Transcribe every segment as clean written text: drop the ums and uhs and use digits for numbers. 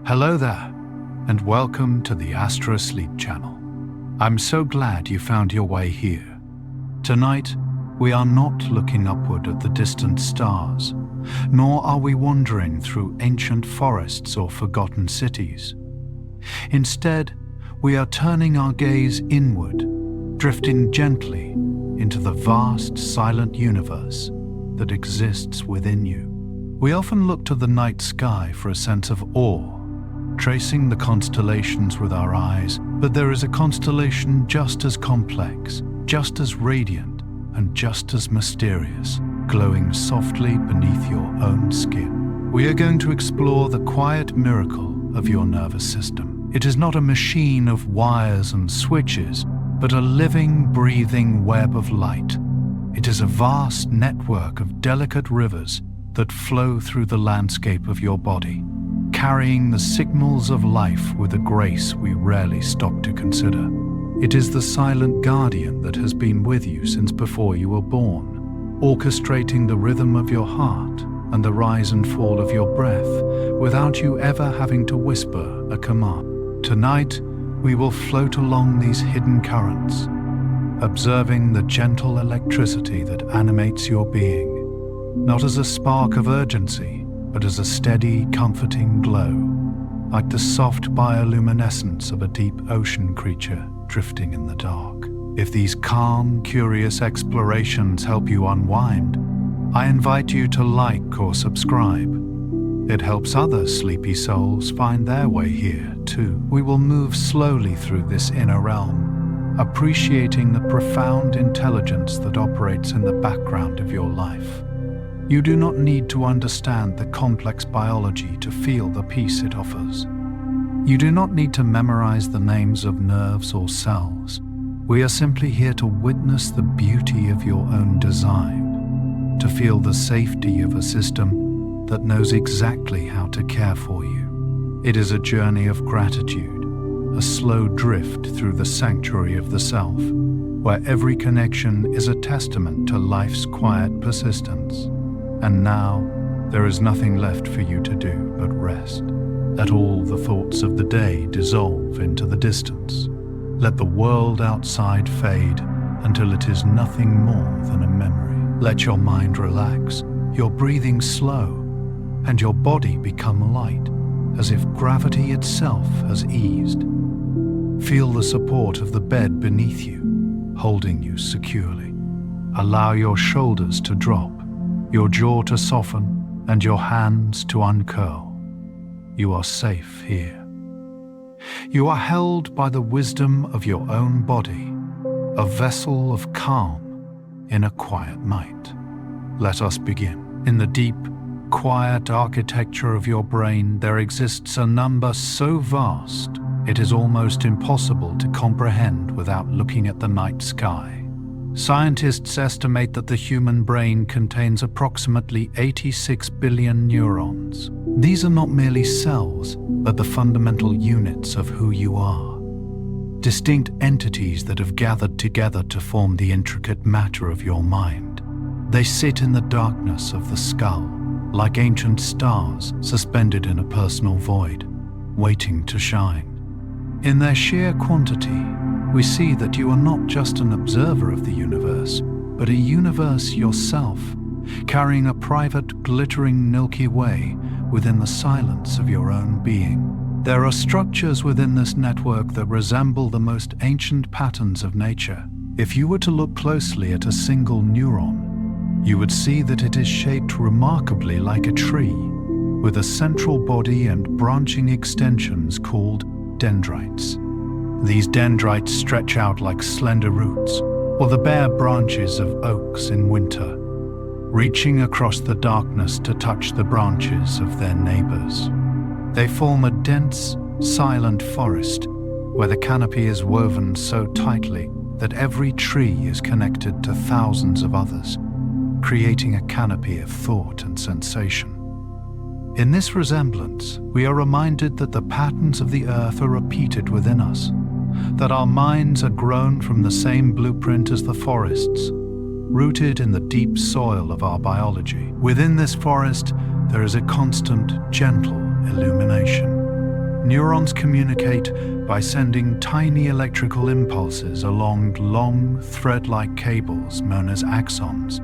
Hello there, and welcome to the AstroSleep channel. I'm so glad you found your way here. Tonight, we are not looking upward at the distant stars, nor are we wandering through ancient forests or forgotten cities. Instead, we are turning our gaze inward, drifting gently into the vast, silent universe that exists within you. We often look to the night sky for a sense of awe, tracing the constellations with our eyes, but there is a constellation just as complex, just as radiant, and just as mysterious, glowing softly beneath your own skin. We are going to explore the quiet miracle of your nervous system. It is not a machine of wires and switches, but a living, breathing web of light. It is a vast network of delicate rivers that flow through the landscape of your body, carrying the signals of life with a grace we rarely stop to consider. It is the silent guardian that has been with you since before you were born, orchestrating the rhythm of your heart and the rise and fall of your breath without you ever having to whisper a command. Tonight, we will float along these hidden currents, observing the gentle electricity that animates your being, not as a spark of urgency, but as a steady, comforting glow, like the soft bioluminescence of a deep ocean creature drifting in the dark. If these calm, curious explorations help you unwind, I invite you to like or subscribe. It helps other sleepy souls find their way here, too. We will move slowly through this inner realm, appreciating the profound intelligence that operates in the background of your life. You do not need to understand the complex biology to feel the peace it offers. You do not need to memorize the names of nerves or cells. We are simply here to witness the beauty of your own design, to feel the safety of a system that knows exactly how to care for you. It is a journey of gratitude, a slow drift through the sanctuary of the self, where every connection is a testament to life's quiet persistence. And now, there is nothing left for you to do but rest. Let all the thoughts of the day dissolve into the distance. Let the world outside fade until it is nothing more than a memory. Let your mind relax, your breathing slow, and your body become light, as if gravity itself has eased. Feel the support of the bed beneath you, holding you securely. Allow your shoulders to drop, your jaw to soften, and your hands to uncurl. You are safe here. You are held by the wisdom of your own body, a vessel of calm in a quiet night. Let us begin. In the deep, quiet architecture of your brain, there exists a number so vast, it is almost impossible to comprehend without looking at the night sky. Scientists estimate that the human brain contains approximately 86 billion neurons. These are not merely cells, but the fundamental units of who you are. Distinct entities that have gathered together to form the intricate matter of your mind. They sit in the darkness of the skull, like ancient stars suspended in a personal void, waiting to shine. In their sheer quantity, we see that you are not just an observer of the universe, but a universe yourself, carrying a private, glittering Milky Way within the silence of your own being. There are structures within this network that resemble the most ancient patterns of nature. If you were to look closely at a single neuron, you would see that it is shaped remarkably like a tree, with a central body and branching extensions called dendrites. These dendrites stretch out like slender roots, or the bare branches of oaks in winter, reaching across the darkness to touch the branches of their neighbors. They form a dense, silent forest where the canopy is woven so tightly that every tree is connected to thousands of others, creating a canopy of thought and sensation. In this resemblance, we are reminded that the patterns of the earth are repeated within us, that our minds are grown from the same blueprint as the forests, rooted in the deep soil of our biology. Within this forest, there is a constant, gentle illumination, Neurons communicate by sending tiny electrical impulses along long, thread-like cables known as axons,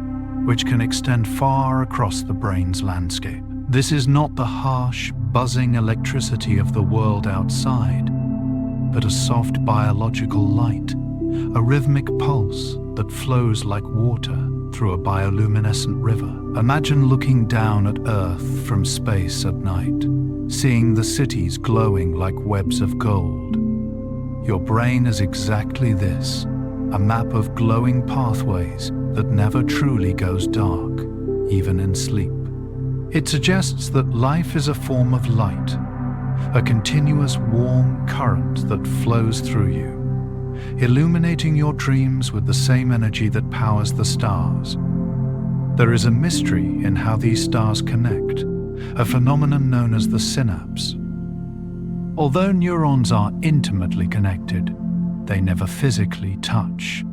which can extend far across the brain's landscape. This is not the harsh, buzzing electricity of the world outside, but a soft biological light, a rhythmic pulse that flows like water through a bioluminescent river. Imagine looking down at Earth from space at night, seeing the cities glowing like webs of gold. Your brain is exactly this, a map of glowing pathways that never truly goes dark, even in sleep. It suggests that life is a form of light, a continuous warm current that flows through you, illuminating your dreams with the same energy that powers the stars. There is a mystery in how these stars connect, a phenomenon known as the synapse. Although neurons are intimately connected, they never physically touch.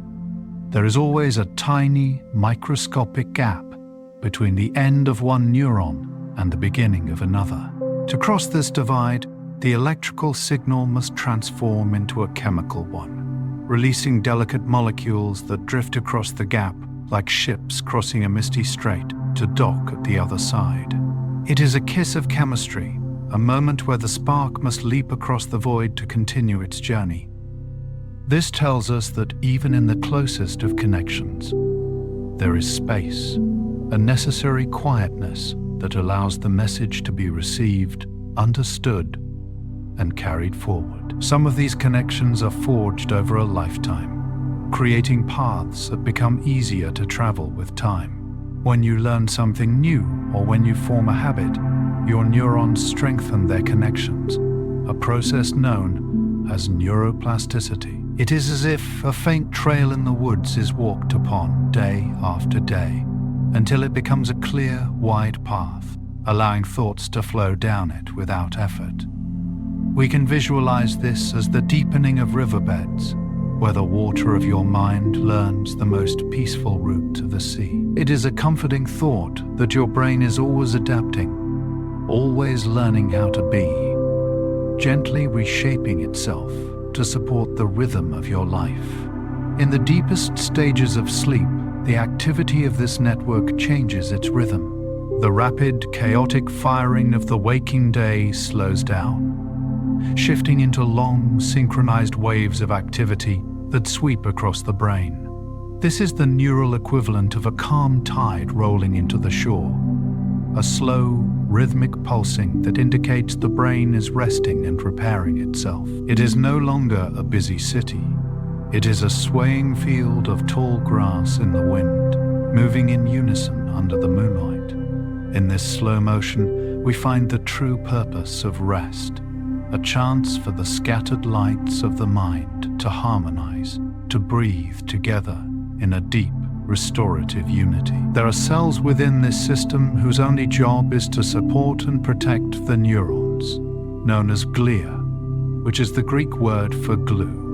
There is always a tiny, microscopic gap between the end of one neuron and the beginning of another. To cross this divide, the electrical signal must transform into a chemical one, releasing delicate molecules that drift across the gap like ships crossing a misty strait to dock at the other side. It is a kiss of chemistry, a moment where the spark must leap across the void to continue its journey. This tells us that even in the closest of connections, there is space, a necessary quietness that allows the message to be received, understood, and carried forward. Some of these connections are forged over a lifetime, creating paths that become easier to travel with time. When you learn something new or when you form a habit, your neurons strengthen their connections, a process known as neuroplasticity. It is as if a faint trail in the woods is walked upon day after day, until it becomes a clear, wide path, allowing thoughts to flow down it without effort. We can visualize this as the deepening of riverbeds, where the water of your mind learns the most peaceful route to the sea. It is a comforting thought that your brain is always adapting, always learning how to be, gently reshaping itself to support the rhythm of your life. In the deepest stages of sleep, the activity of this network changes its rhythm. The rapid, chaotic firing of the waking day slows down, shifting into long, synchronized waves of activity that sweep across the brain. This is the neural equivalent of a calm tide rolling into the shore, a slow, rhythmic pulsing that indicates the brain is resting and repairing itself. It is no longer a busy city. It is a swaying field of tall grass in the wind, moving in unison under the moonlight. In this slow motion, we find the true purpose of rest, a chance for the scattered lights of the mind to harmonize, to breathe together in a deep, restorative unity. There are cells within this system whose only job is to support and protect the neurons, known as glia, which is the Greek word for glue.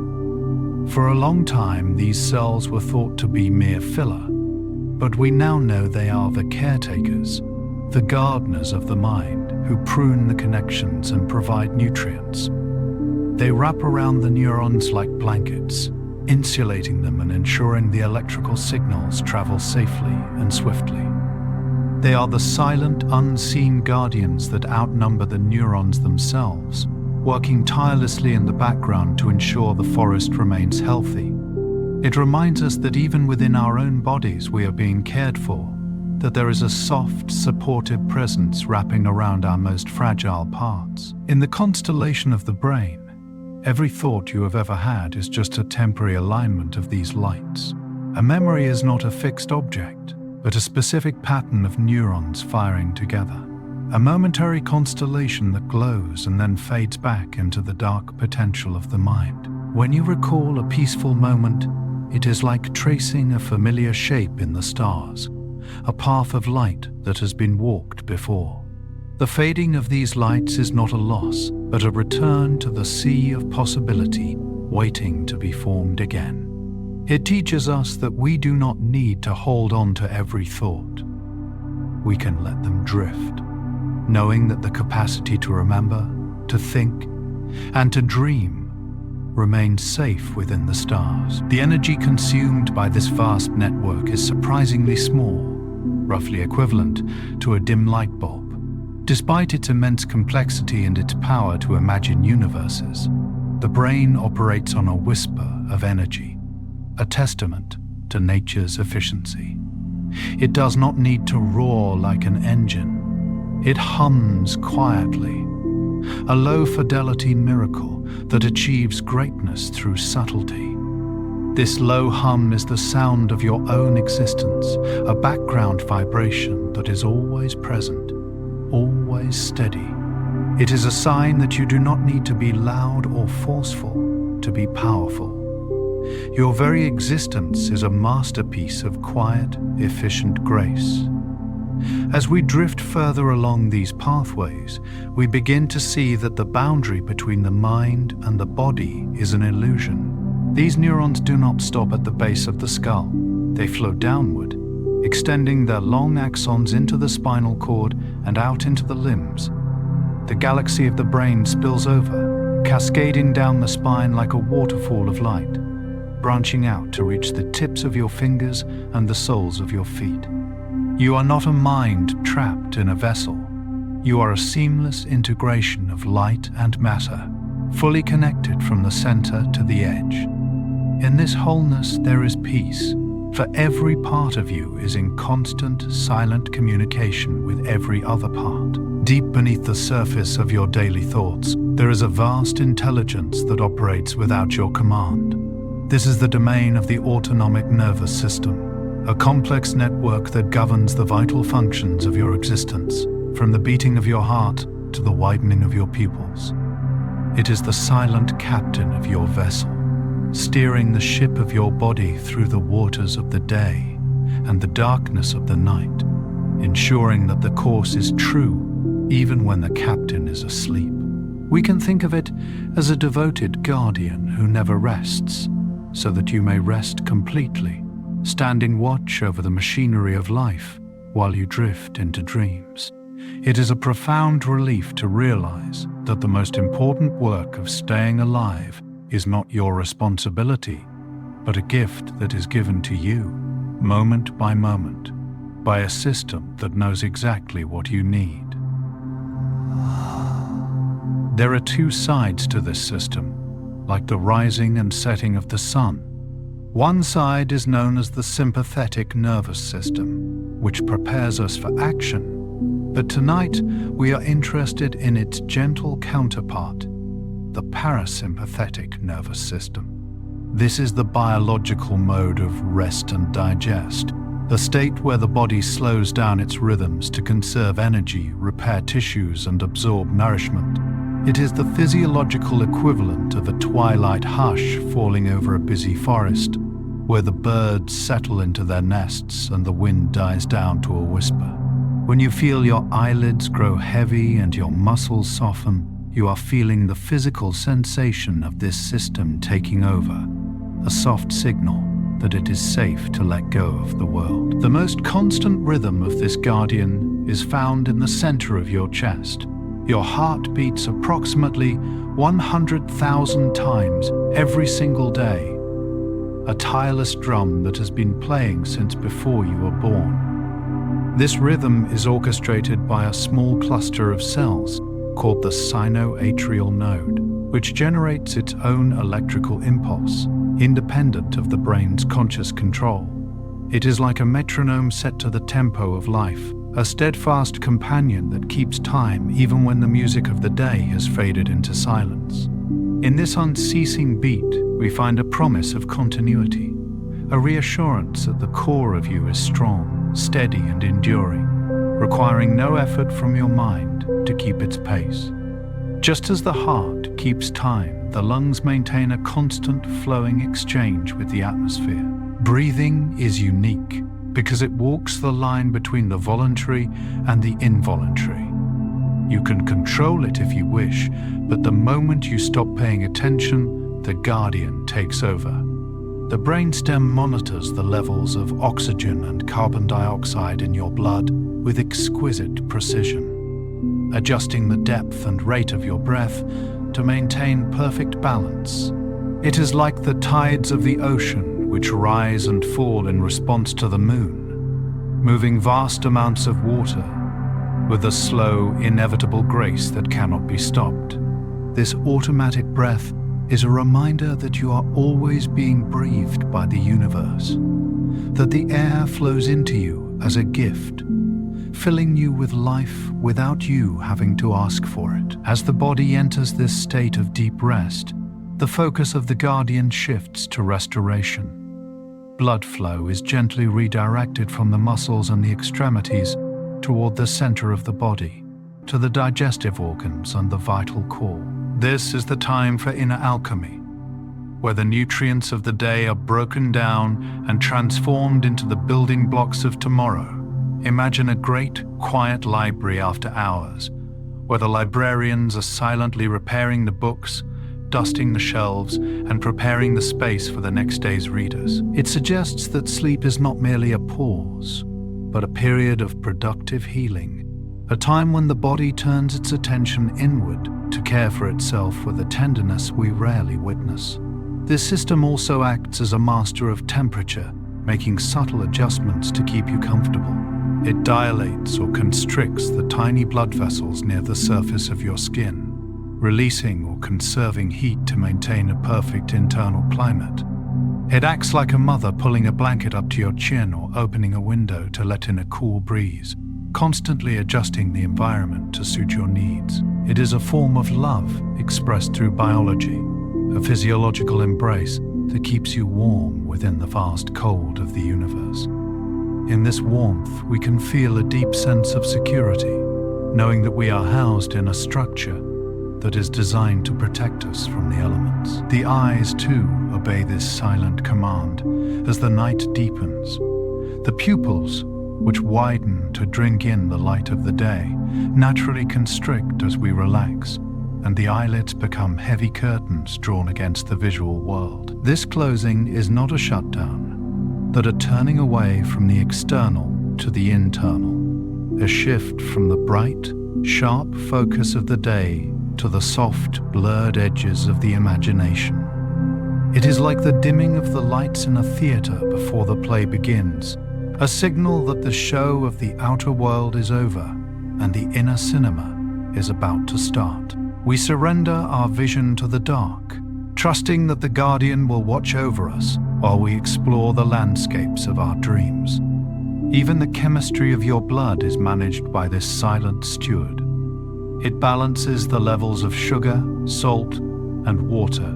For a long time, these cells were thought to be mere filler, but we now know they are the caretakers, the gardeners of the mind, who prune the connections and provide nutrients. They wrap around the neurons like blankets, insulating them and ensuring the electrical signals travel safely and swiftly. They are the silent, unseen guardians that outnumber the neurons themselves, working tirelessly in the background to ensure the forest remains healthy. It reminds us that even within our own bodies we are being cared for, that there is a soft, supportive presence wrapping around our most fragile parts. In the constellation of the brain, every thought you have ever had is just a temporary alignment of these lights. A memory is not a fixed object, but a specific pattern of neurons firing together. A momentary constellation that glows and then fades back into the dark potential of the mind. When you recall a peaceful moment, it is like tracing a familiar shape in the stars, a path of light that has been walked before. The fading of these lights is not a loss, but a return to the sea of possibility waiting to be formed again. It teaches us that we do not need to hold on to every thought. We can let them drift, knowing that the capacity to remember, to think, and to dream remains safe within the stars. The energy consumed by this vast network is surprisingly small, roughly equivalent to a dim light bulb. Despite its immense complexity and its power to imagine universes, the brain operates on a whisper of energy, a testament to nature's efficiency. It does not need to roar like an engine. It hums quietly, a low-fidelity miracle that achieves greatness through subtlety. This low hum is the sound of your own existence, a background vibration that is always present, always steady. It is a sign that you do not need to be loud or forceful to be powerful. Your very existence is a masterpiece of quiet, efficient grace. As we drift further along these pathways, we begin to see that the boundary between the mind and the body is an illusion. These neurons do not stop at the base of the skull. They flow downward, extending their long axons into the spinal cord and out into the limbs. The galaxy of the brain spills over, cascading down the spine like a waterfall of light, branching out to reach the tips of your fingers and the soles of your feet. You are not a mind trapped in a vessel. You are a seamless integration of light and matter, fully connected from the center to the edge. In this wholeness there is peace, for every part of you is in constant, silent communication with every other part. Deep beneath the surface of your daily thoughts, there is a vast intelligence that operates without your command. This is the domain of the Autonomic Nervous System, a complex network that governs the vital functions of your existence, from the beating of your heart to the widening of your pupils. It is the silent captain of your vessel, steering the ship of your body through the waters of the day and the darkness of the night, ensuring that the course is true even when the captain is asleep. We can think of it as a devoted guardian who never rests, so that you may rest completely, standing watch over the machinery of life while you drift into dreams. It is a profound relief to realize that the most important work of staying alive is not your responsibility, but a gift that is given to you, moment by moment, by a system that knows exactly what you need. There are two sides to this system, like the rising and setting of the sun. One side is known as the sympathetic nervous system, which prepares us for action. But tonight we are interested in its gentle counterpart, the parasympathetic nervous system. This is the biological mode of rest and digest, a state where the body slows down its rhythms to conserve energy, repair tissues, and absorb nourishment. It is the physiological equivalent of a twilight hush falling over a busy forest, where the birds settle into their nests and the wind dies down to a whisper. When you feel your eyelids grow heavy and your muscles soften, you are feeling the physical sensation of this system taking over, a soft signal that it is safe to let go of the world. The most constant rhythm of this guardian is found in the center of your chest. Your heart beats approximately 100,000 times every single day, a tireless drum that has been playing since before you were born. This rhythm is orchestrated by a small cluster of cells called the sinoatrial node, which generates its own electrical impulse, independent of the brain's conscious control. It is like a metronome set to the tempo of life, a steadfast companion that keeps time even when the music of the day has faded into silence. In this unceasing beat, we find a promise of continuity, a reassurance that the core of you is strong, steady, and enduring, requiring no effort from your mind to keep its pace. Just as the heart keeps time, the lungs maintain a constant flowing exchange with the atmosphere. Breathing is unique because it walks the line between the voluntary and the involuntary. You can control it if you wish, but the moment you stop paying attention, the guardian takes over. The brainstem monitors the levels of oxygen and carbon dioxide in your blood with exquisite precision, adjusting the depth and rate of your breath to maintain perfect balance. It is like the tides of the ocean which rise and fall in response to the moon, moving vast amounts of water with a slow, inevitable grace that cannot be stopped. This automatic breath is a reminder that you are always being breathed by the universe, that the air flows into you as a gift, filling you with life without you having to ask for it. As the body enters this state of deep rest, the focus of the guardian shifts to restoration. Blood flow is gently redirected from the muscles and the extremities toward the center of the body, to the digestive organs and the vital core. This is the time for inner alchemy, where the nutrients of the day are broken down and transformed into the building blocks of tomorrow. Imagine a great, quiet library after hours, where the librarians are silently repairing the books, dusting the shelves, and preparing the space for the next day's readers. It suggests that sleep is not merely a pause, but a period of productive healing, a time when the body turns its attention inward to care for itself with a tenderness we rarely witness. This system also acts as a master of temperature, making subtle adjustments to keep you comfortable. It dilates or constricts the tiny blood vessels near the surface of your skin, releasing or conserving heat to maintain a perfect internal climate. It acts like a mother pulling a blanket up to your chin or opening a window to let in a cool breeze, constantly adjusting the environment to suit your needs. It is a form of love expressed through biology, a physiological embrace that keeps you warm within the vast cold of the universe. In this warmth, we can feel a deep sense of security, knowing that we are housed in a structure that is designed to protect us from the elements. The eyes, too, obey this silent command as the night deepens. The pupils, which widen to drink in the light of the day, naturally constrict as we relax, and the eyelids become heavy curtains drawn against the visual world. This closing is not a shutdown, but a turning away from the external to the internal, a shift from the bright, sharp focus of the day to the soft, blurred edges of the imagination. It is like the dimming of the lights in a theater before the play begins, a signal that the show of the outer world is over and the inner cinema is about to start. We surrender our vision to the dark, trusting that the guardian will watch over us while we explore the landscapes of our dreams. Even the chemistry of your blood is managed by this silent steward. It balances the levels of sugar, salt, and water,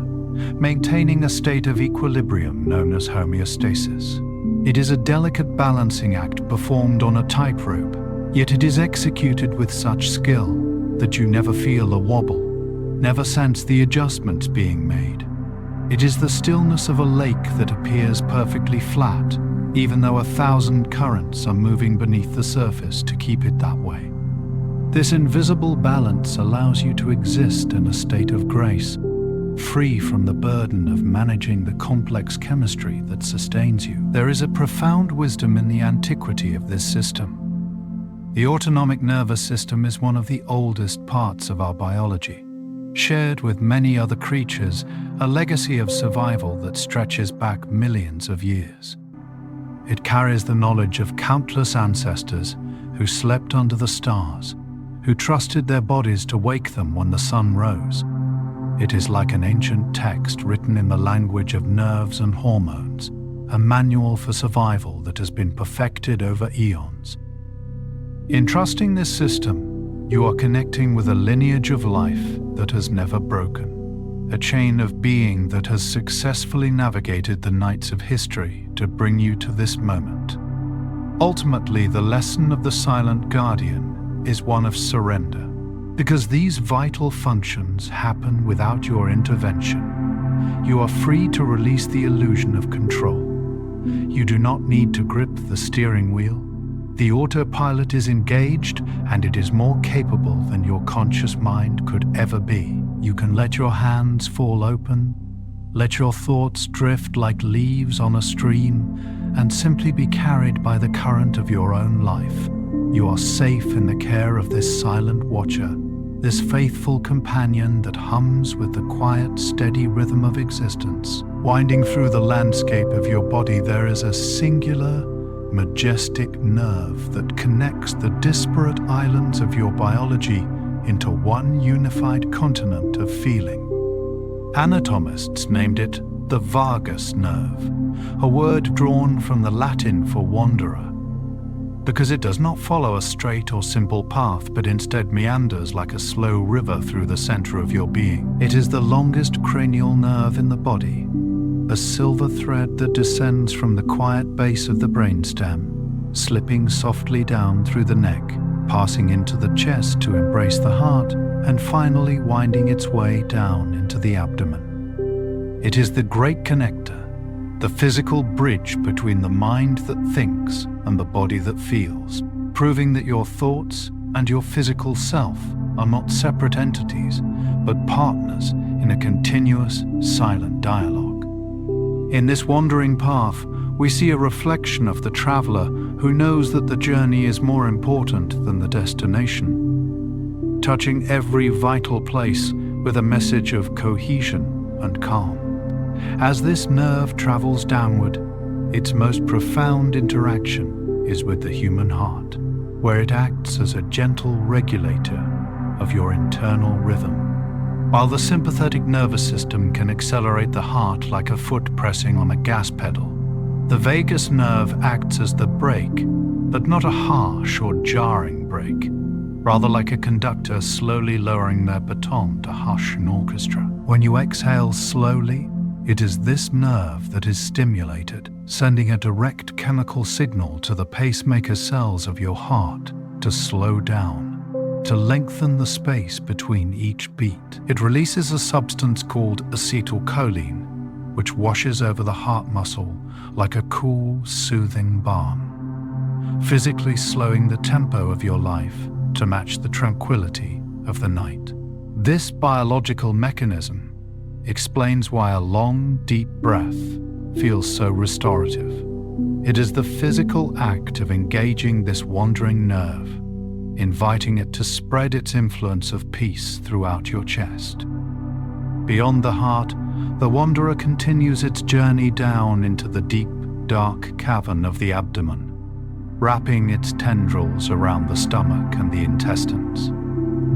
maintaining a state of equilibrium known as homeostasis. It is a delicate balancing act performed on a tightrope, yet it is executed with such skill that you never feel a wobble, never sense the adjustments being made. It is the stillness of a lake that appears perfectly flat, even though 1,000 currents are moving beneath the surface to keep it that way. This invisible balance allows you to exist in a state of grace, free from the burden of managing the complex chemistry that sustains you. There is a profound wisdom in the antiquity of this system. The autonomic nervous system is one of the oldest parts of our biology, shared with many other creatures, a legacy of survival that stretches back millions of years. It carries the knowledge of countless ancestors who slept under the stars, who trusted their bodies to wake them when the sun rose. It is like an ancient text written in the language of nerves and hormones, a manual for survival that has been perfected over eons. In trusting this system, you are connecting with a lineage of life that has never broken, a chain of being that has successfully navigated the nights of history to bring you to this moment. Ultimately, the lesson of the silent guardian is one of surrender, because these vital functions happen without your intervention. You are free to release the illusion of control. You do not need to grip the steering wheel. The autopilot is engaged, and it is more capable than your conscious mind could ever be. You can let your hands fall open, let your thoughts drift like leaves on a stream, and simply be carried by the current of your own life. You are safe in the care of this silent watcher, this faithful companion that hums with the quiet, steady rhythm of existence. Winding through the landscape of your body, there is a singular, majestic nerve that connects the disparate islands of your biology into one unified continent of feeling. Anatomists named it the vagus nerve, a word drawn from the Latin for wanderer, because it does not follow a straight or simple path, but instead meanders like a slow river through the center of your being. It is the longest cranial nerve in the body, a silver thread that descends from the quiet base of the brainstem, slipping softly down through the neck, passing into the chest to embrace the heart, and finally winding its way down into the abdomen. It is the great connector, the physical bridge between the mind that thinks and the body that feels, proving that your thoughts and your physical self are not separate entities, but partners in a continuous, silent dialogue. In this wandering path, we see a reflection of the traveler who knows that the journey is more important than the destination, touching every vital place with a message of cohesion and calm. As this nerve travels downward, its most profound interaction is with the human heart, where it acts as a gentle regulator of your internal rhythm. While the sympathetic nervous system can accelerate the heart like a foot pressing on a gas pedal, the vagus nerve acts as the brake, but not a harsh or jarring brake, rather like a conductor slowly lowering their baton to hush an orchestra. When you exhale slowly, it is this nerve that is stimulated, sending a direct chemical signal to the pacemaker cells of your heart to slow down, to lengthen the space between each beat. It releases a substance called acetylcholine, which washes over the heart muscle like a cool, soothing balm, physically slowing the tempo of your life to match the tranquility of the night. This biological mechanism explains why a long, deep breath feels so restorative. It is the physical act of engaging this wandering nerve, inviting it to spread its influence of peace throughout your chest. Beyond the heart, the wanderer continues its journey down into the deep, dark cavern of the abdomen, wrapping its tendrils around the stomach and the intestines.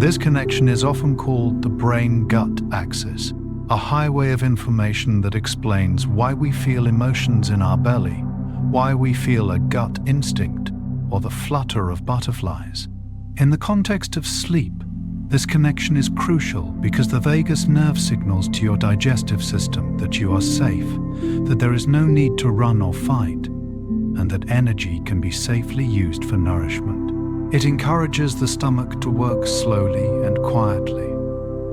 This connection is often called the brain-gut axis, a highway of information that explains why we feel emotions in our belly, why we feel a gut instinct, or the flutter of butterflies. In the context of sleep, this connection is crucial because the vagus nerve signals to your digestive system that you are safe, that there is no need to run or fight, and that energy can be safely used for nourishment. It encourages the stomach to work slowly and quietly,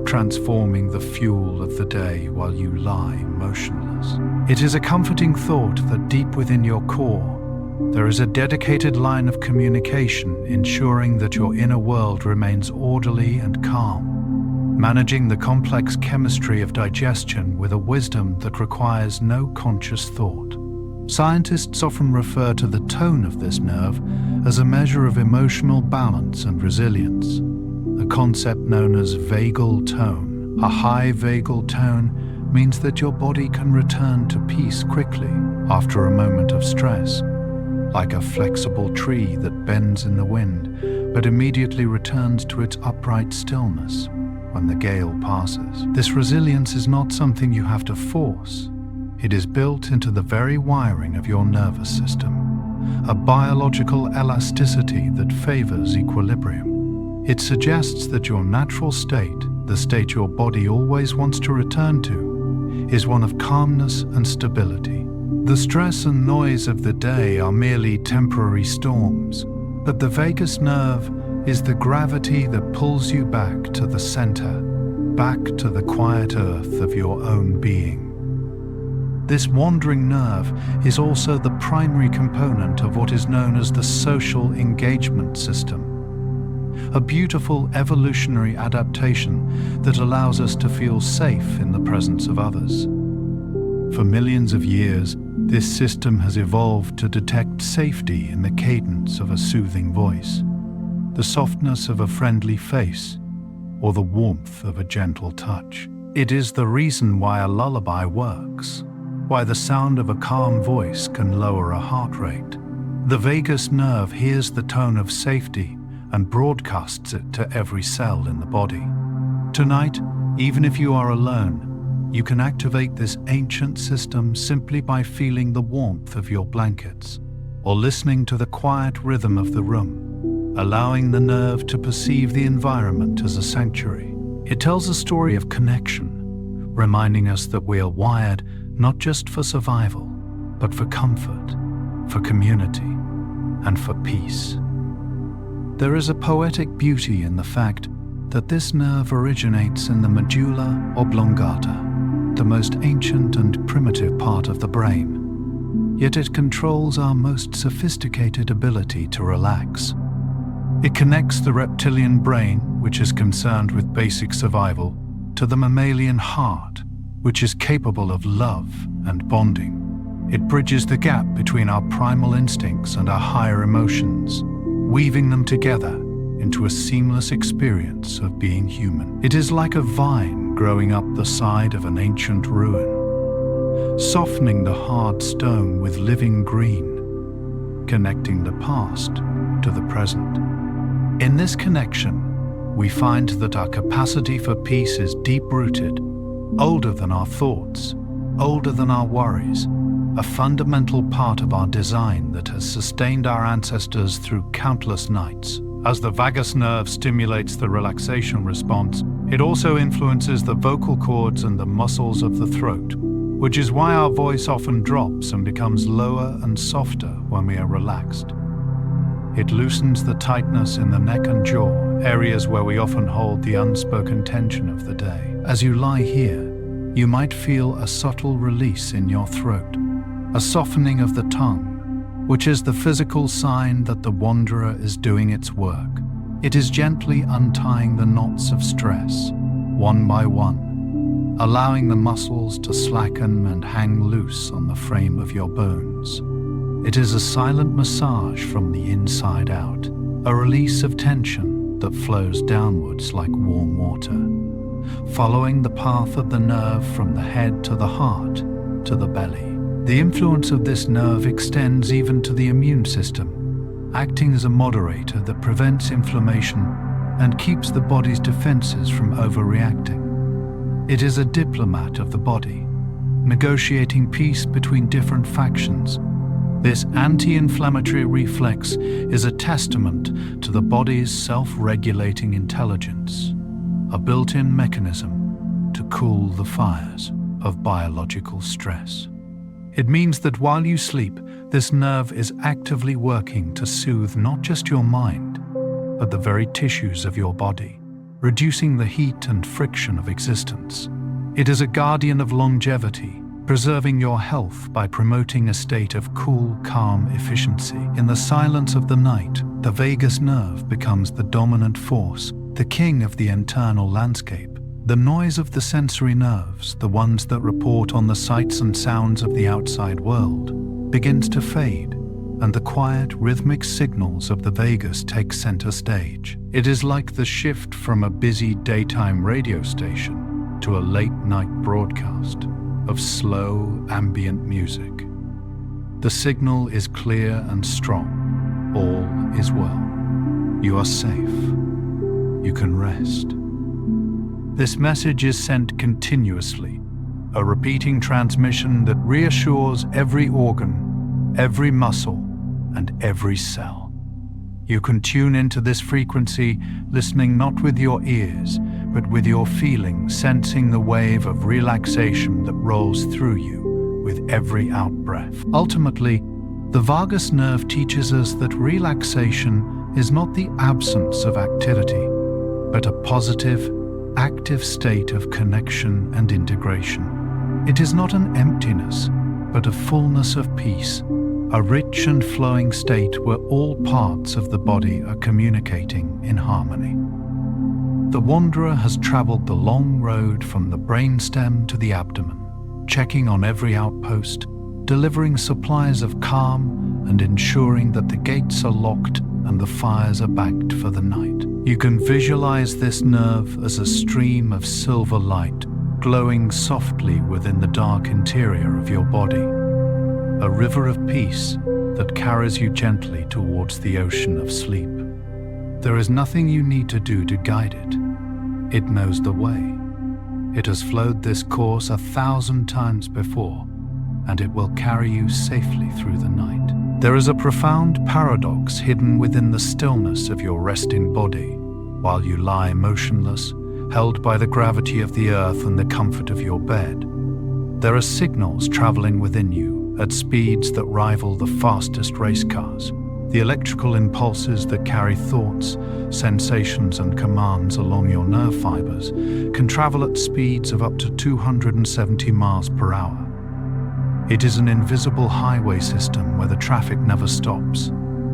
transforming the fuel of the day while you lie motionless. It is a comforting thought that deep within your core, there is a dedicated line of communication ensuring that your inner world remains orderly and calm, managing the complex chemistry of digestion with a wisdom that requires no conscious thought. Scientists often refer to the tone of this nerve as a measure of emotional balance and resilience, a concept known as vagal tone. A high vagal tone means that your body can return to peace quickly after a moment of stress, like a flexible tree that bends in the wind but immediately returns to its upright stillness when the gale passes. This resilience is not something you have to force. It is built into the very wiring of your nervous system, a biological elasticity that favors equilibrium. It suggests that your natural state, the state your body always wants to return to, is one of calmness and stability. The stress and noise of the day are merely temporary storms, but the vagus nerve is the gravity that pulls you back to the center, back to the quiet earth of your own being. This wandering nerve is also the primary component of what is known as the social engagement system, a beautiful evolutionary adaptation that allows us to feel safe in the presence of others. For millions of years, this system has evolved to detect safety in the cadence of a soothing voice, the softness of a friendly face, or the warmth of a gentle touch. It is the reason why a lullaby works, why the sound of a calm voice can lower a heart rate. The vagus nerve hears the tone of safety and broadcasts it to every cell in the body. Tonight, even if you are alone, you can activate this ancient system simply by feeling the warmth of your blankets or listening to the quiet rhythm of the room, allowing the nerve to perceive the environment as a sanctuary. It tells a story of connection, reminding us that we are wired not just for survival, but for comfort, for community, and for peace. There is a poetic beauty in the fact that this nerve originates in the medulla oblongata, the most ancient and primitive part of the brain, yet it controls our most sophisticated ability to relax. It connects the reptilian brain, which is concerned with basic survival, to the mammalian heart, which is capable of love and bonding. It bridges the gap between our primal instincts and our higher emotions, weaving them together into a seamless experience of being human. It is like a vine growing up the side of an ancient ruin, softening the hard stone with living green, connecting the past to the present. In this connection, we find that our capacity for peace is deep-rooted, older than our thoughts, older than our worries, a fundamental part of our design that has sustained our ancestors through countless nights. As the vagus nerve stimulates the relaxation response, it also influences the vocal cords and the muscles of the throat, which is why our voice often drops and becomes lower and softer when we are relaxed. It loosens the tightness in the neck and jaw, areas where we often hold the unspoken tension of the day. As you lie here, you might feel a subtle release in your throat, a softening of the tongue, which is the physical sign that the wanderer is doing its work. It is gently untying the knots of stress, one by one, allowing the muscles to slacken and hang loose on the frame of your bones. It is a silent massage from the inside out, a release of tension that flows downwards like warm water, following the path of the nerve from the head to the heart to the belly. The influence of this nerve extends even to the immune system, acting as a moderator that prevents inflammation and keeps the body's defenses from overreacting. It is a diplomat of the body, negotiating peace between different factions. This anti-inflammatory reflex is a testament to the body's self-regulating intelligence, a built-in mechanism to cool the fires of biological stress. It means that while you sleep, this nerve is actively working to soothe not just your mind, but the very tissues of your body, reducing the heat and friction of existence. It is a guardian of longevity, preserving your health by promoting a state of cool, calm efficiency. In the silence of the night, the vagus nerve becomes the dominant force, the king of the internal landscape. The noise of the sensory nerves, the ones that report on the sights and sounds of the outside world, begins to fade, and the quiet, rhythmic signals of the vagus take center stage. It is like the shift from a busy daytime radio station to a late-night broadcast of slow, ambient music. The signal is clear and strong. All is well. You are safe. You can rest. This message is sent continuously, a repeating transmission that reassures every organ, every muscle, and every cell. You can tune into this frequency, listening not with your ears, but with your feeling, sensing the wave of relaxation that rolls through you with every out-breath. Ultimately, the vagus nerve teaches us that relaxation is not the absence of activity, but a positive, active state of connection and integration. It is not an emptiness, but a fullness of peace, a rich and flowing state where all parts of the body are communicating in harmony. The wanderer has traveled the long road from the brainstem to the abdomen, checking on every outpost, delivering supplies of calm and ensuring that the gates are locked and the fires are banked for the night. You can visualize this nerve as a stream of silver light glowing softly within the dark interior of your body, a river of peace that carries you gently towards the ocean of sleep. There is nothing you need to do to guide it. It knows the way. It has flowed this course 1,000 times before, and it will carry you safely through the night. There is a profound paradox hidden within the stillness of your resting body, while you lie motionless, held by the gravity of the earth and the comfort of your bed. There are signals traveling within you at speeds that rival the fastest race cars. The electrical impulses that carry thoughts, sensations and commands along your nerve fibers can travel at speeds of up to 270 miles per hour. It is an invisible highway system where the traffic never stops,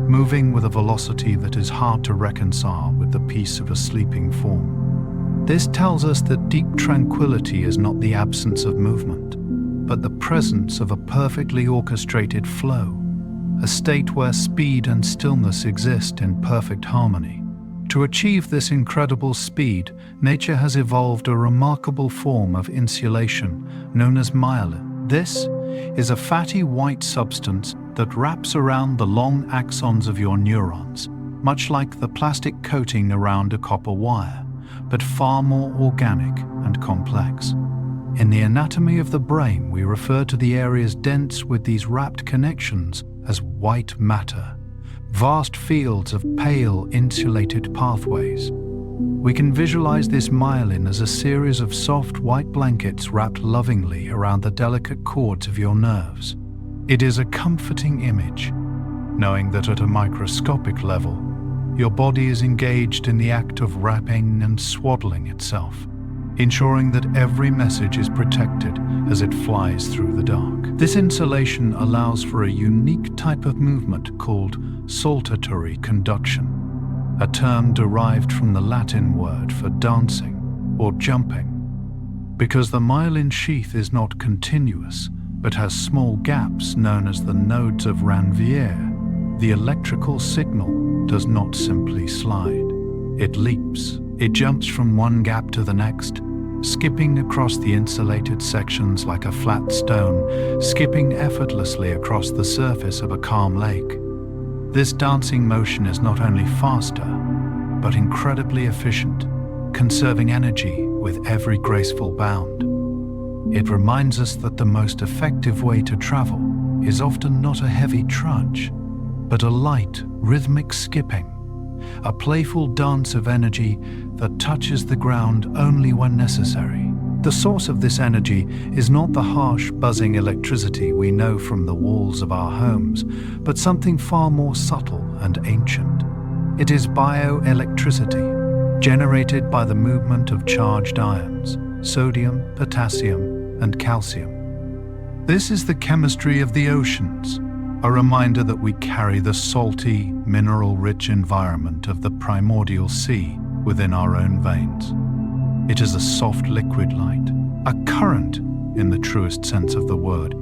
moving with a velocity that is hard to reconcile with the peace of a sleeping form. This tells us that deep tranquility is not the absence of movement, but the presence of a perfectly orchestrated flow, a state where speed and stillness exist in perfect harmony. To achieve this incredible speed, nature has evolved a remarkable form of insulation known as myelin. This is a fatty white substance that wraps around the long axons of your neurons, much like the plastic coating around a copper wire, but far more organic and complex. In the anatomy of the brain, we refer to the areas dense with these wrapped connections as white matter, vast fields of pale insulated pathways. We can visualize this myelin as a series of soft white blankets wrapped lovingly around the delicate cords of your nerves. It is a comforting image, knowing that at a microscopic level, your body is engaged in the act of wrapping and swaddling itself, ensuring that every message is protected as it flies through the dark. This insulation allows for a unique type of movement called saltatory conduction, a term derived from the Latin word for dancing or jumping. Because the myelin sheath is not continuous, but has small gaps known as the nodes of Ranvier, the electrical signal does not simply slide. It leaps. It jumps from one gap to the next, skipping across the insulated sections like a flat stone, skipping effortlessly across the surface of a calm lake. This dancing motion is not only faster, but incredibly efficient, conserving energy with every graceful bound. It reminds us that the most effective way to travel is often not a heavy trudge, but a light, rhythmic skipping, a playful dance of energy that touches the ground only when necessary. The source of this energy is not the harsh, buzzing electricity we know from the walls of our homes, but something far more subtle and ancient. It is bioelectricity, generated by the movement of charged ions, sodium, potassium, and calcium. This is the chemistry of the oceans, a reminder that we carry the salty, mineral-rich environment of the primordial sea within our own veins. It is a soft liquid light, a current in the truest sense of the word,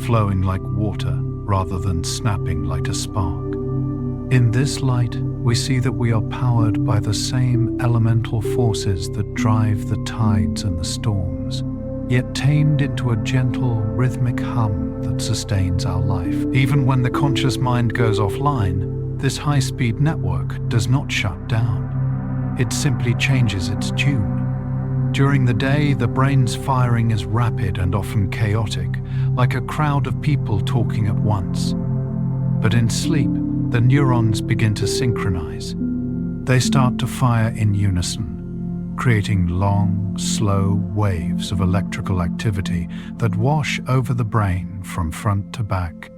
flowing like water rather than snapping like a spark. In this light, we see that we are powered by the same elemental forces that drive the tides and the storms, yet tamed into a gentle, rhythmic hum that sustains our life. Even when the conscious mind goes offline, this high-speed network does not shut down. It simply changes its tune. During the day, the brain's firing is rapid and often chaotic, like a crowd of people talking at once. But in sleep, the neurons begin to synchronize. They start to fire in unison, creating long, slow waves of electrical activity that wash over the brain from front to back.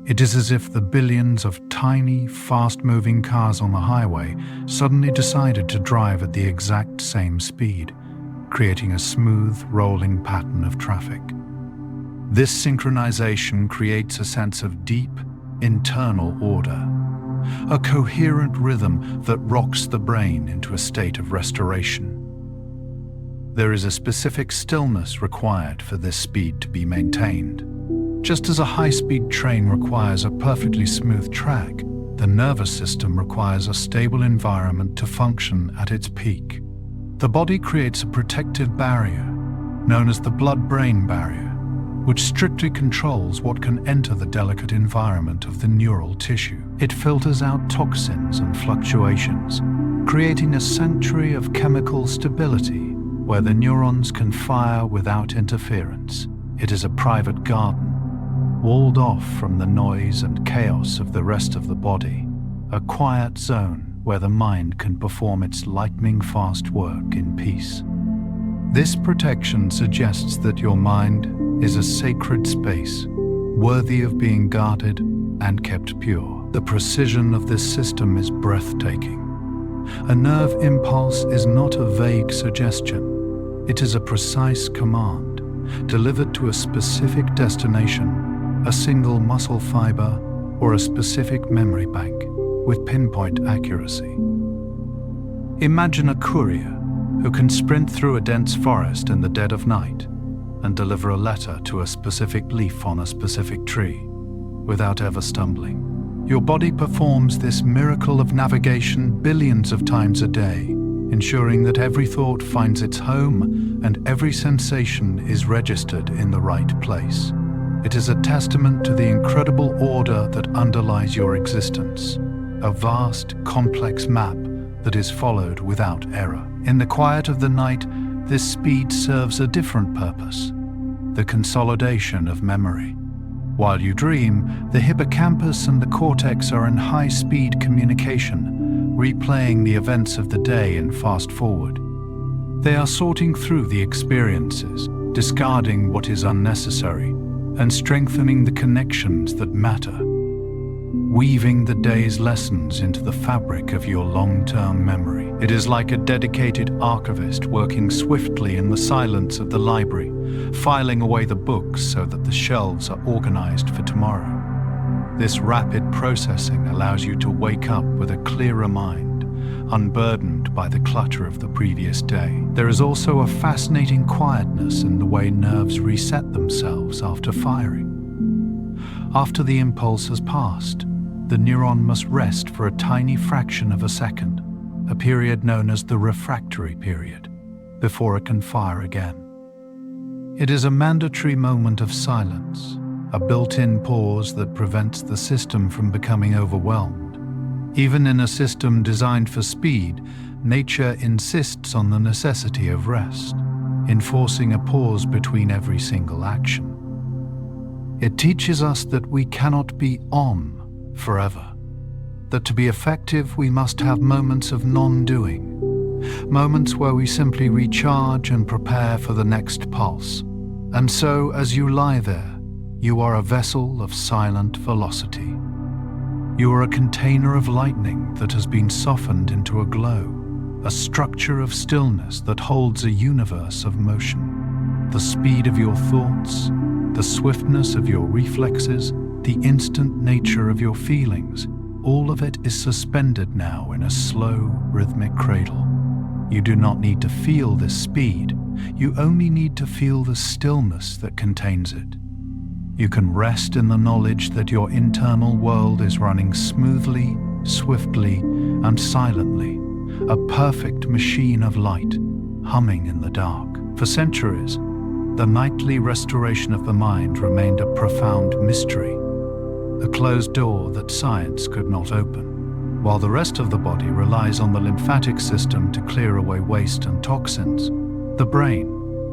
It is as if the billions of tiny, fast-moving cars on the highway suddenly decided to drive at the exact same speed, creating a smooth, rolling pattern of traffic. This synchronization creates a sense of deep, internal order, a coherent rhythm that rocks the brain into a state of restoration. There is a specific stillness required for this speed to be maintained. Just as a high-speed train requires a perfectly smooth track, The nervous system requires a stable environment to function at its peak. The body creates a protective barrier, known as the blood-brain barrier, which strictly controls what can enter the delicate environment of the neural tissue. It filters out toxins and fluctuations, creating a sanctuary of chemical stability where the neurons can fire without interference. It is a private garden, walled off from the noise and chaos of the rest of the body, a quiet zone where the mind can perform its lightning-fast work in peace. This protection suggests that your mind is a sacred space, worthy of being guarded and kept pure. The precision of this system is breathtaking. A nerve impulse is not a vague suggestion. It is a precise command, delivered to a specific destination, a single muscle fiber, or a specific memory bank with pinpoint accuracy. Imagine a courier who can sprint through a dense forest in the dead of night and deliver a letter to a specific leaf on a specific tree without ever stumbling. Your body performs this miracle of navigation billions of times a day, ensuring that every thought finds its home and every sensation is registered in the right place. It is a testament to the incredible order that underlies your existence, a vast, complex map that is followed without error. In the quiet of the night, this speed serves a different purpose: the consolidation of memory. While you dream, the hippocampus and the cortex are in high-speed communication, replaying the events of the day in fast forward. They are sorting through the experiences, discarding what is unnecessary, and strengthening the connections that matter, weaving the day's lessons into the fabric of your long-term memory. It is like a dedicated archivist working swiftly in the silence of the library, filing away the books so that the shelves are organized for tomorrow. This rapid processing allows you to wake up with a clearer mind, unburdened by the clutter of the previous day. There is also a fascinating quietness in the way nerves reset themselves after firing. After the impulse has passed, the neuron must rest for a tiny fraction of a second, a period known as the refractory period, before it can fire again. It is a mandatory moment of silence, a built-in pause that prevents the system from becoming overwhelmed. Even in a system designed for speed, nature insists on the necessity of rest, enforcing a pause between every single action. It teaches us that we cannot be on forever, that to be effective we must have moments of non-doing, moments where we simply recharge and prepare for the next pulse. And so, as you lie there, you are a vessel of silent velocity. You are a container of lightning that has been softened into a glow, a structure of stillness that holds a universe of motion. The speed of your thoughts, the swiftness of your reflexes, the instant nature of your feelings, all of it is suspended now in a slow, rhythmic cradle. You do not need to feel this speed, you only need to feel the stillness that contains it. You can rest in the knowledge that your internal world is running smoothly, swiftly, and silently, a perfect machine of light, humming in the dark. For centuries, the nightly restoration of the mind remained a profound mystery, a closed door that science could not open. While the rest of the body relies on the lymphatic system to clear away waste and toxins, the brain,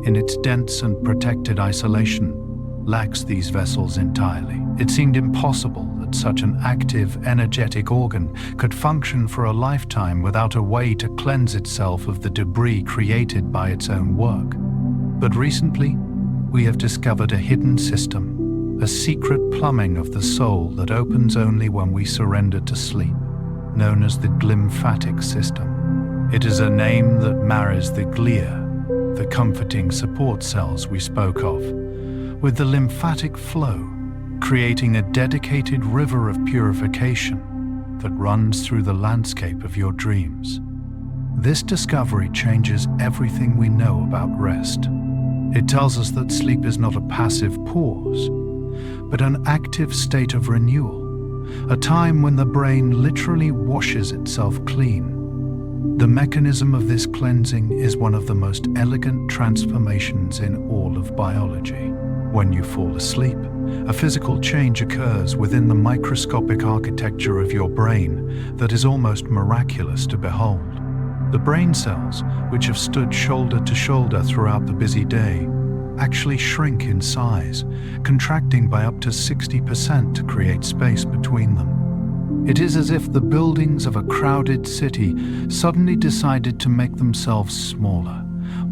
in its dense and protected isolation, lacks these vessels entirely. It seemed impossible that such an active, energetic organ could function for a lifetime without a way to cleanse itself of the debris created by its own work. But recently, we have discovered a hidden system, a secret plumbing of the soul that opens only when we surrender to sleep, known as the Glymphatic System. It is a name that marries the glia, the comforting support cells we spoke of, with the lymphatic flow, creating a dedicated river of purification that runs through the landscape of your dreams. This discovery changes everything we know about rest. It tells us that sleep is not a passive pause, but an active state of renewal, a time when the brain literally washes itself clean. The mechanism of this cleansing is one of the most elegant transformations in all of biology. When you fall asleep, a physical change occurs within the microscopic architecture of your brain that is almost miraculous to behold. The brain cells, which have stood shoulder to shoulder throughout the busy day, actually shrink in size, contracting by up to 60% to create space between them. It is as if the buildings of a crowded city suddenly decided to make themselves smaller,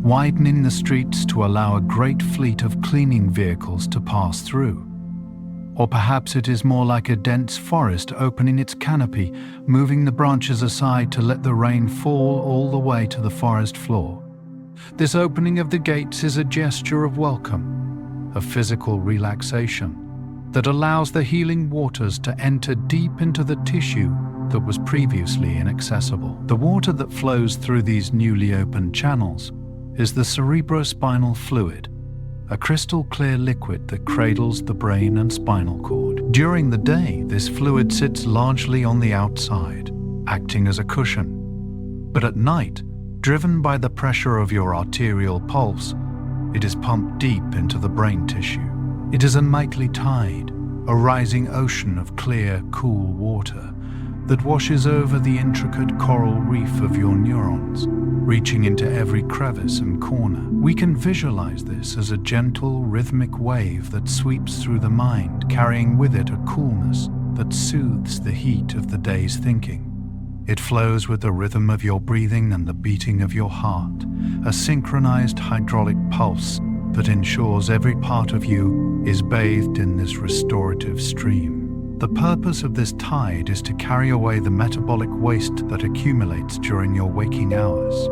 widening the streets to allow a great fleet of cleaning vehicles to pass through. Or perhaps it is more like a dense forest opening its canopy, moving the branches aside to let the rain fall all the way to the forest floor. This opening of the gates is a gesture of welcome, of physical relaxation, that allows the healing waters to enter deep into the tissue that was previously inaccessible. The water that flows through these newly opened channels is the cerebrospinal fluid, a crystal clear liquid that cradles the brain and spinal cord. During the day, this fluid sits largely on the outside, acting as a cushion. But at night, driven by the pressure of your arterial pulse, it is pumped deep into the brain tissue. It is a nightly tide, a rising ocean of clear, cool water that washes over the intricate coral reef of your neurons, reaching into every crevice and corner. We can visualize this as a gentle, rhythmic wave that sweeps through the mind, carrying with it a coolness that soothes the heat of the day's thinking. It flows with the rhythm of your breathing and the beating of your heart, a synchronized hydraulic pulse that ensures every part of you is bathed in this restorative stream. The purpose of this tide is to carry away the metabolic waste that accumulates during your waking hours.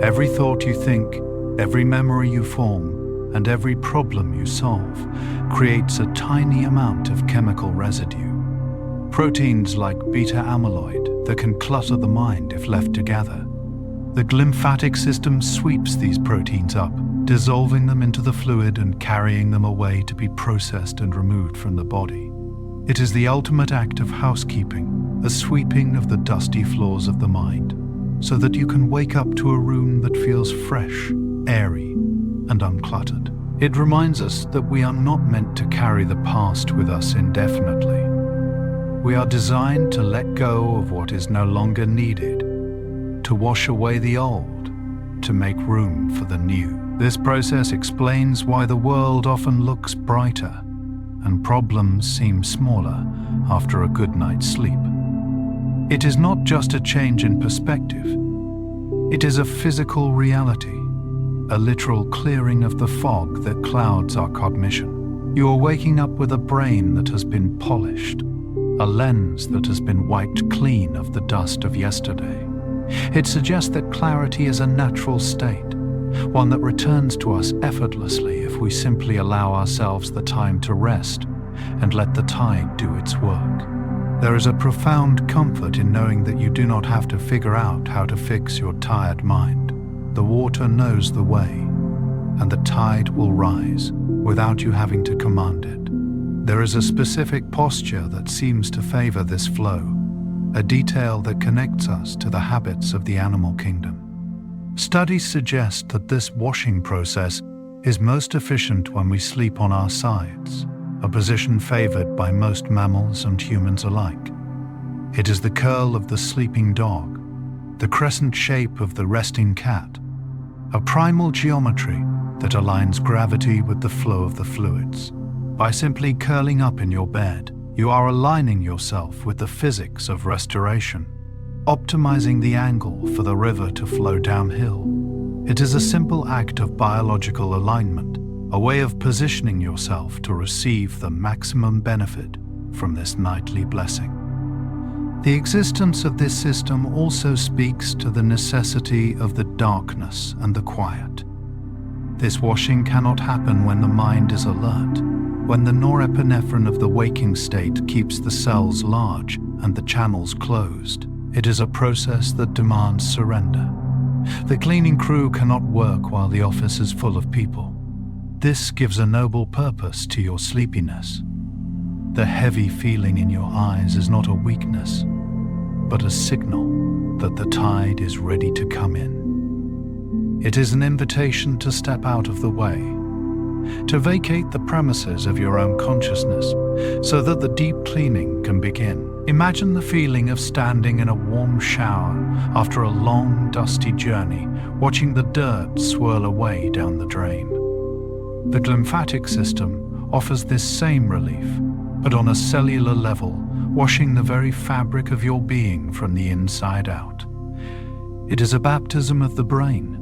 Every thought you think, every memory you form, and every problem you solve creates a tiny amount of chemical residue. Proteins like beta amyloid that can clutter the mind if left together. The glymphatic system sweeps these proteins up, dissolving them into the fluid and carrying them away to be processed and removed from the body. It is the ultimate act of housekeeping, a sweeping of the dusty floors of the mind, so that you can wake up to a room that feels fresh, airy, and uncluttered. It reminds us that we are not meant to carry the past with us indefinitely. We are designed to let go of what is no longer needed, to wash away the old, to make room for the new. This process explains why the world often looks brighter and problems seem smaller after a good night's sleep. It is not just a change in perspective. It is a physical reality, a literal clearing of the fog that clouds our cognition. You are waking up with a brain that has been polished, a lens that has been wiped clean of the dust of yesterday. It suggests that clarity is a natural state, one that returns to us effortlessly if we simply allow ourselves the time to rest and let the tide do its work. There is a profound comfort in knowing that you do not have to figure out how to fix your tired mind. The water knows the way, and the tide will rise without you having to command it. There is a specific posture that seems to favor this flow, a detail that connects us to the habits of the animal kingdom. Studies suggest that this washing process is most efficient when we sleep on our sides, a position favored by most mammals and humans alike. It is the curl of the sleeping dog, the crescent shape of the resting cat, a primal geometry that aligns gravity with the flow of the fluids. By simply curling up in your bed, you are aligning yourself with the physics of restoration, optimizing the angle for the river to flow downhill. It is a simple act of biological alignment, a way of positioning yourself to receive the maximum benefit from this nightly blessing. The existence of this system also speaks to the necessity of the darkness and the quiet. This washing cannot happen when the mind is alert, when the norepinephrine of the waking state keeps the cells large and the channels closed. It is a process that demands surrender. The cleaning crew cannot work while the office is full of people. This gives a noble purpose to your sleepiness. The heavy feeling in your eyes is not a weakness, but a signal that the tide is ready to come in. It is an invitation to step out of the way, to vacate the premises of your own consciousness so that the deep cleaning can begin. Imagine the feeling of standing in a warm shower after a long, dusty journey, watching the dirt swirl away down the drain. The glymphatic system offers this same relief, but on a cellular level, washing the very fabric of your being from the inside out. It is a baptism of the brain,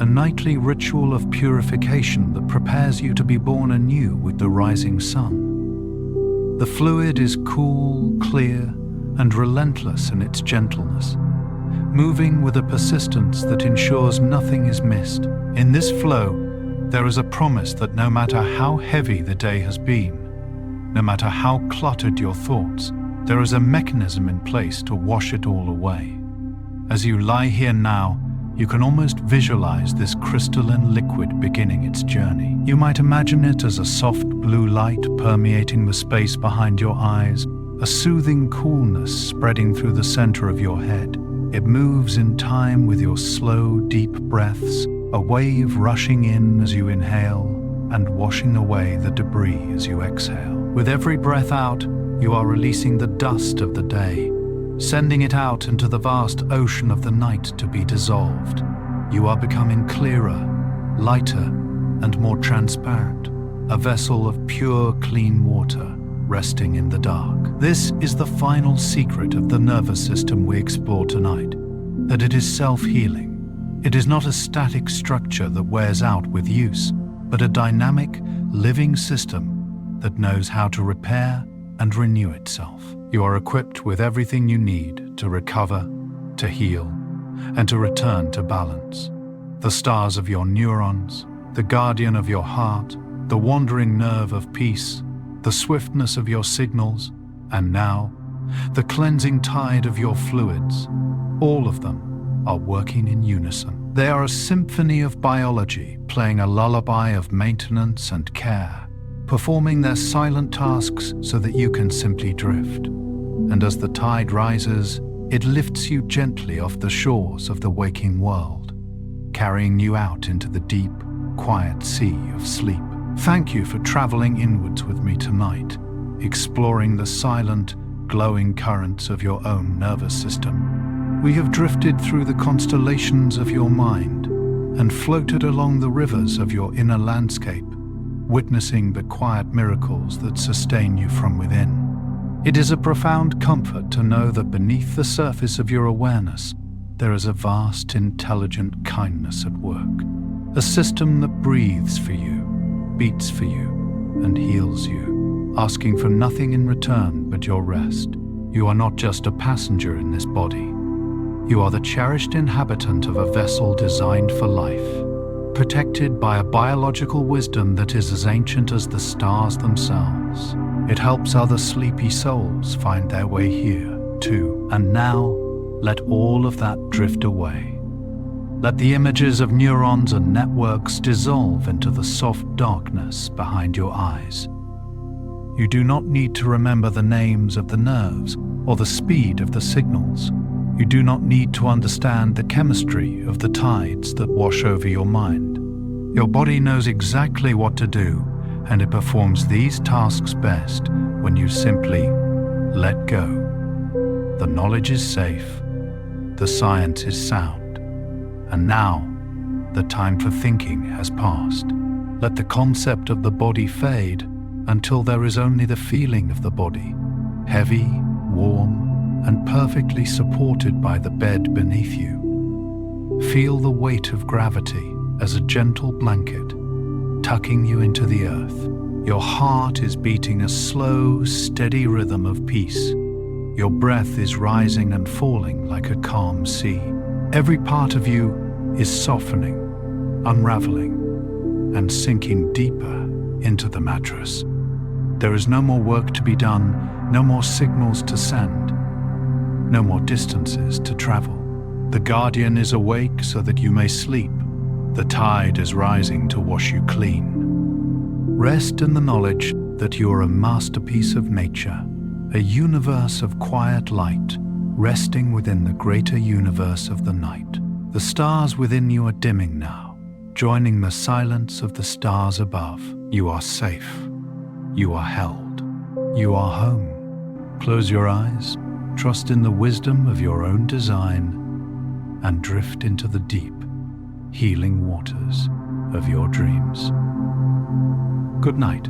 a nightly ritual of purification that prepares you to be born anew with the rising sun. The fluid is cool, clear, and relentless in its gentleness, moving with a persistence that ensures nothing is missed. In this flow, there is a promise that no matter how heavy the day has been, no matter how cluttered your thoughts, there is a mechanism in place to wash it all away. As you lie here now, you can almost visualize this crystalline liquid beginning its journey. You might imagine it as a soft blue light permeating the space behind your eyes, a soothing coolness spreading through the center of your head. It moves in time with your slow, deep breaths, a wave rushing in as you inhale and washing away the debris as you exhale. With every breath out, you are releasing the dust of the day, sending it out into the vast ocean of the night to be dissolved. You are becoming clearer, lighter, and more transparent, a vessel of pure, clean water resting in the dark. This is the final secret of the nervous system we explore tonight, that it is self-healing. It is not a static structure that wears out with use, but a dynamic, living system that knows how to repair and renew itself. You are equipped with everything you need to recover, to heal, and to return to balance. The stars of your neurons, the guardian of your heart, the wandering nerve of peace, the swiftness of your signals, and now, the cleansing tide of your fluids, all of them are working in unison. They are a symphony of biology, playing a lullaby of maintenance and care, performing their silent tasks so that you can simply drift. And as the tide rises, it lifts you gently off the shores of the waking world, carrying you out into the deep, quiet sea of sleep. Thank you for traveling inwards with me tonight, exploring the silent, glowing currents of your own nervous system. We have drifted through the constellations of your mind and floated along the rivers of your inner landscape, witnessing the quiet miracles that sustain you from within. It is a profound comfort to know that beneath the surface of your awareness, there is a vast, intelligent kindness at work, a system that breathes for you, beats for you, and heals you, asking for nothing in return but your rest. You are not just a passenger in this body. You are the cherished inhabitant of a vessel designed for life, protected by a biological wisdom that is as ancient as the stars themselves. It helps other sleepy souls find their way here, too. And now, let all of that drift away. Let the images of neurons and networks dissolve into the soft darkness behind your eyes. You do not need to remember the names of the nerves or the speed of the signals. You do not need to understand the chemistry of the tides that wash over your mind. Your body knows exactly what to do, and it performs these tasks best when you simply let go. The knowledge is safe, the science is sound, and now the time for thinking has passed. Let the concept of the body fade until there is only the feeling of the body, heavy, warm, and perfectly supported by the bed beneath you. Feel the weight of gravity as a gentle blanket, tucking you into the earth. Your heart is beating a slow, steady rhythm of peace. Your breath is rising and falling like a calm sea. Every part of you is softening, unraveling, and sinking deeper into the mattress. There is no more work to be done, no more signals to send, no more distances to travel. The guardian is awake so that you may sleep. The tide is rising to wash you clean. Rest in the knowledge that you are a masterpiece of nature, a universe of quiet light, resting within the greater universe of the night. The stars within you are dimming now, joining the silence of the stars above. You are safe. You are held. You are home. Close your eyes, trust in the wisdom of your own design, and drift into the deep, healing waters of your dreams. Good night.